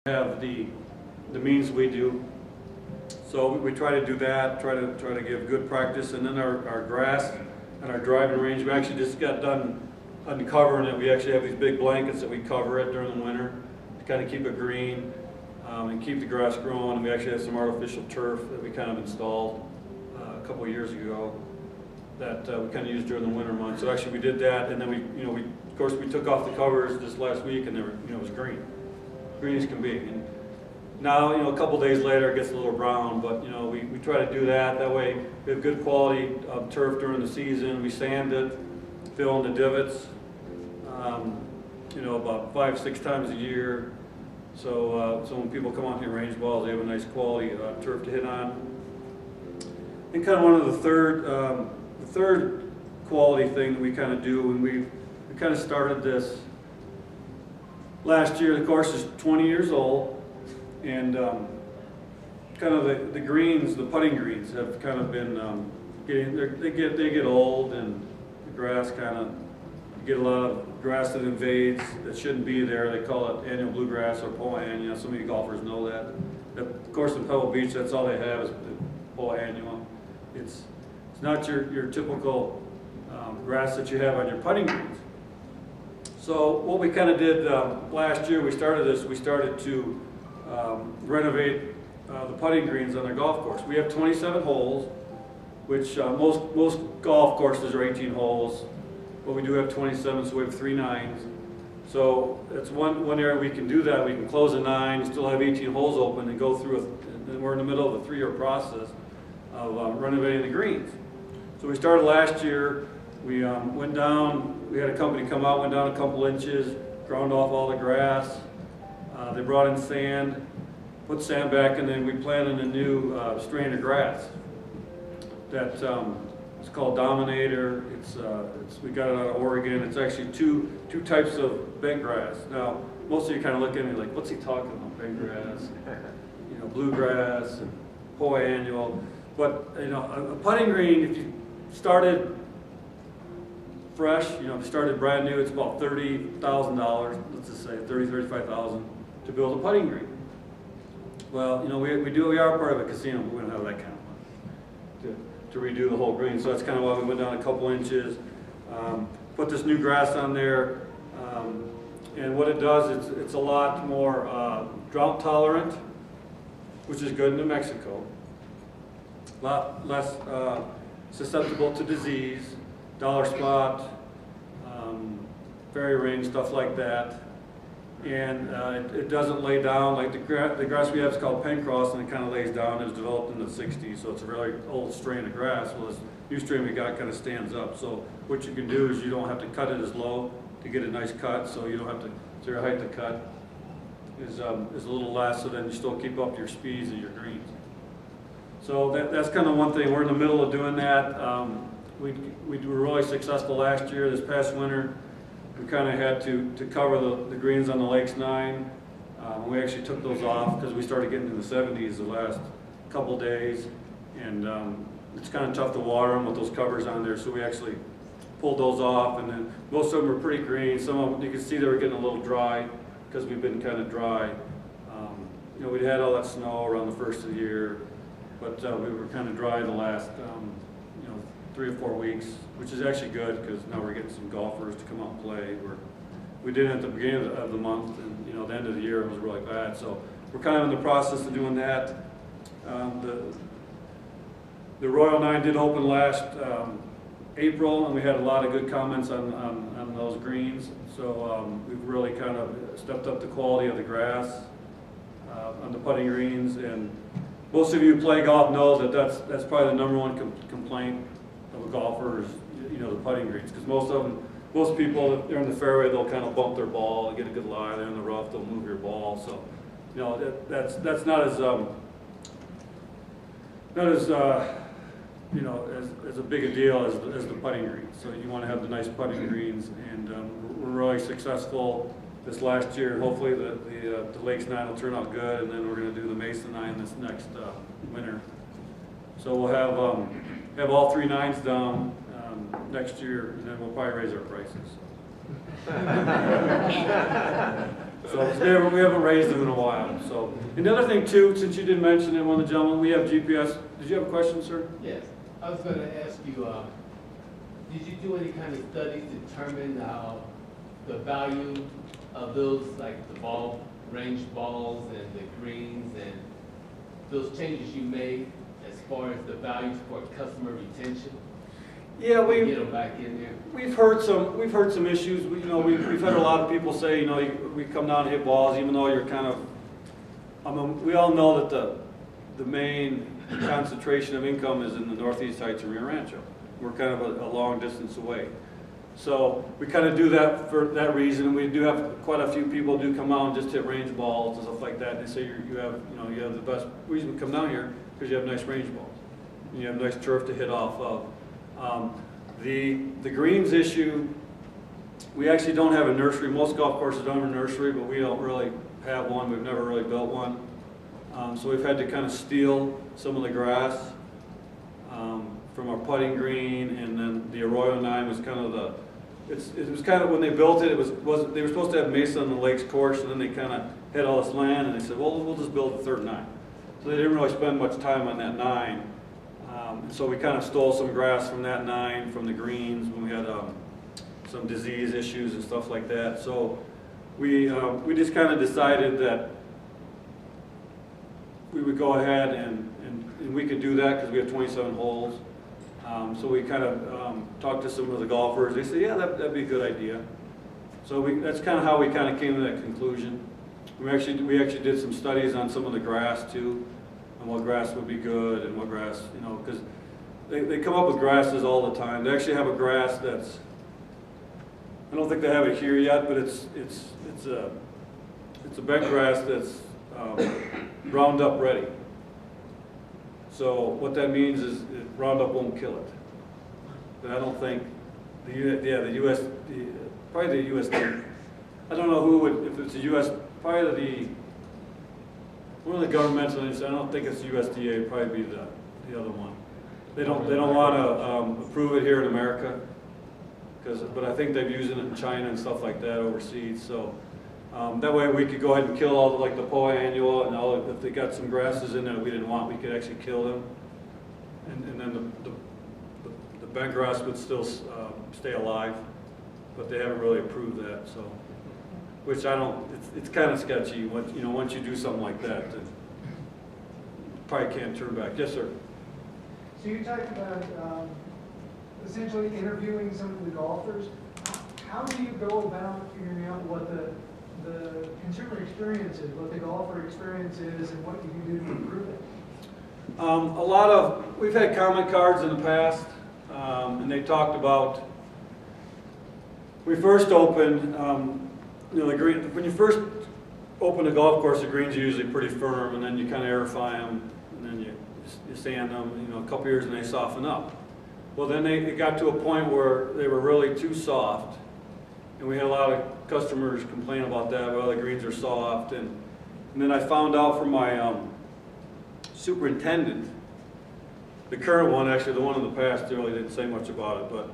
have the means we do. So we try to do that, try to give good practice, and then our grass and our driving range, we actually just got done uncovering it. We actually have these big blankets that we cover it during the winter to kind of keep it green and keep the grass growing. And we actually have some artificial turf that we kind of installed a couple of years ago that we kind of used during the winter months. So actually we did that, and then of course we took off the covers this last week, and they were, it was green as can be. And now, a couple days later, it gets a little brown, but we try to do that. That way, we have good quality turf during the season. We sand it, fill in the divots, about 5-6 times a year. So when people come on here range balls, they have a nice quality turf to hit on. And kind of one of the third quality thing that we kind of do, and we kind of started this last year. The course is 20 years old, and kind of the greens, the putting greens, have kind of been they get old, and the grass kind of, you get a lot of grass that invades that shouldn't be there. They call it annual bluegrass or poa annua. Some of you golfers know that. Of course, in Pebble Beach, that's all they have is the poa annua. It's not your typical grass that you have on your putting greens. So what we kind of did last year, we started to renovate the putting greens on our golf course. We have 27 holes, which most golf courses are 18 holes, but we do have 27, so we have 3 9s. So that's one area we can do that. We can close a 9, still have 18 holes open, and go through and we're in the middle of a 3-year process of renovating the greens. So we started last year. We went down, we had a company come out, went down a couple inches, ground off all the grass. They brought in sand, put sand back, and then we planted a new strain of grass that it's called Dominator. We got it out of Oregon. It's actually two types of bent grass. Now, most of you kind of look at me like, what's he talking about, bent grass? Bluegrass and poa annua. But a putting green, if you started fresh, if you started brand new, it's about $30,000, let's just say $35,000 to build a putting green. Well, we are part of a casino, but we don't have that kind of money to redo the whole green. So that's kind of why we went down a couple inches, put this new grass on there, and what it does, it's a lot more drought tolerant, which is good in New Mexico. A lot less susceptible to disease, dollar spot, fairy ring, stuff like that. And it doesn't lay down like the grass we have is called Pencross, and it kind of lays down. It was developed in the 60s, so it's a really old strain of grass. Well, this new strain we got kind of stands up. So what you can do is you don't have to cut it as low to get a nice cut, so you don't have to, so your height to cut is a little less, so then you still keep up your speeds and your greens. So that's kind of one thing. We're in the middle of doing that. We were really successful last year. This past winter, we kind of had to cover the greens on the Lakes 9. We actually took those off because we started getting in the 70s the last couple days, and it's kind of tough to water them with those covers on there. So we actually pulled those off, and then most of them were pretty green. Some of them, you can see they were getting a little dry because we've been kind of dry. We'd had all that snow around the first of the year, but we were kind of dry the last 3 or 4 weeks, which is actually good because now we're getting some golfers to come out and play. We did it at the beginning of the month, and the end of the year it was really bad. So we're kind of in the process of doing that. The Royal 9 did open last April, and we had a lot of good comments on those greens. So we've really kind of stepped up the quality of the grass on the putting greens. And most of you who play golf know that that's probably the #1 complaint of a golfer is the putting greens, because most people, if they're in the fairway, they'll kind of bump their ball and get a good lie. They're in the rough, they'll move your ball. So that's not as as a big a deal as the putting greens. So you want to have the nice putting greens, and we're really successful this last year. Hopefully the Lakes 9 will turn out good, and then we're going to do the Mesa 9 this next winter. So we'll have all 3 9s down next year, and then we'll probably raise our prices. So we haven't raised them in a while. So, and the other thing too, since you did mention it, one of the gentlemen, we have GPS. Did you have a question, sir? Yes, I was going to ask you, did you do any kind of studies to determine the value of those, like the range balls and the greens and those changes you made as far as the values for customer retention? Yeah, we get them back in there. We've heard some issues. We've had a lot of people say, we come down and hit balls, even though you're kind of. We all know that the main concentration of income is in the Northeast Heights and Rio Rancho. We're kind of a long distance away, so we kind of do that for that reason. We do have quite a few people do come out and just hit range balls and stuff like that. They say you have the best reason to come down here because you have nice range balls and you have nice turf to hit off of. The greens issue, we actually don't have a nursery. Most golf courses don't have a nursery, but we don't really have one. We've never really built one. So we've had to kind of steal some of the grass from our putting green, and then the Arroyo 9 was kind of it was kind of, when they built it, they were supposed to have Mesa on the Lakes course, and then they kind of had all this land, and they said, well, we'll just build a third 9. So they didn't really spend much time on that 9. So we kind of stole some grass from that 9, from the greens, when we had some disease issues and stuff like that. So we just kind of decided that we would go ahead and we could do that because we have 27 holes. So we kind of talked to some of the golfers. They said, yeah, that'd be a good idea. So that's kind of how we kind of came to that conclusion. We actually did some studies on some of the grass too, and what grass would be good and what grass, because they come up with grasses all the time. They actually have a grass that's, I don't think they have it here yet, but it's a bent grass that's Roundup ready. So what that means is Roundup won't kill it. But I don't think probably the USDA. I don't know who would, if it's the US, probably one of the governmental entities. I don't think it's the USDA. It'd probably be the other one. They don't want to approve it here in America, but I think they've used it in China and stuff like that overseas. So that way we could go ahead and kill all the Poa annua and all. If they got some grasses in there we didn't want, we could actually kill them, and then the bent grass would still stay alive, but they haven't really approved that. So, which I don't. It's kind of sketchy. Once you do something like that, you probably can't turn back. Yes, sir. So you talked about essentially interviewing some of the golfers. How do you go about figuring out what the consumer experience is, what the golfer experience is, and what you can do to improve it? We've had comment cards in the past, and they talked about, we first opened, the green, when you first open a golf course, the greens are usually pretty firm, and then you kind of aerify them, and then you sand them, a couple years and they soften up. Well, then it got to a point where they were really too soft, and we had a lot of customers complain about that. Well, the greens are soft, and then I found out from my superintendent, the current one, actually the one in the past, really didn't say much about it, but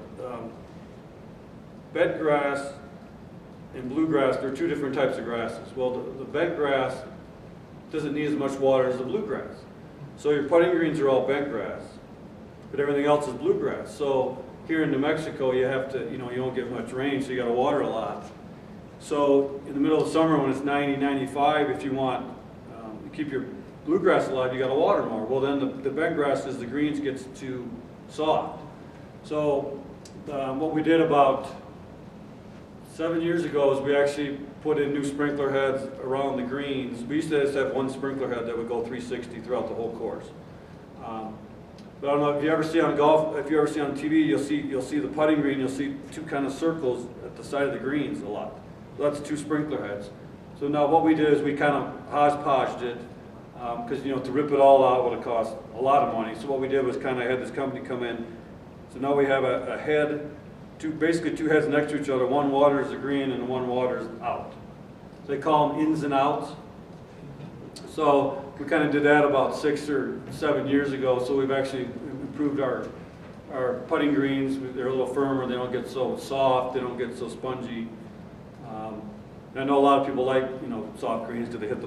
bed grass and bluegrass, there are two different types of grasses. Well, the bed grass doesn't need as much water as the bluegrass. So your putting greens are all bent grass, but everything else is bluegrass. So here in New Mexico, you have to, you don't get much rain, so you got to water a lot. So in the middle of summer when it's 90, 95, if you want to keep your bluegrass alive, you got to water more. Well, then the bent grass, as the greens gets too soft. So what we did about 7 years ago is we actually put in new sprinkler heads around the greens. We used to just have one sprinkler head that would go 360 throughout the whole course. But I don't know if you ever see on TV, you'll see the putting green. You'll see two kind of circles at the side of the greens a lot. So that's two sprinkler heads. So now what we did is we kind of hodgepodged it because to rip it all out would have cost a lot of money. So what we did was kind of had this company come in. So now we have a head. Basically two heads next to each other. One waters the green and one waters out. So they call them ins and outs. So we kind of did that about 6 or 7 years ago. So we've actually improved our putting greens. They're a little firmer. They don't get so soft. They don't get so spongy. And I know a lot of people like, you know, soft greens, do they hit the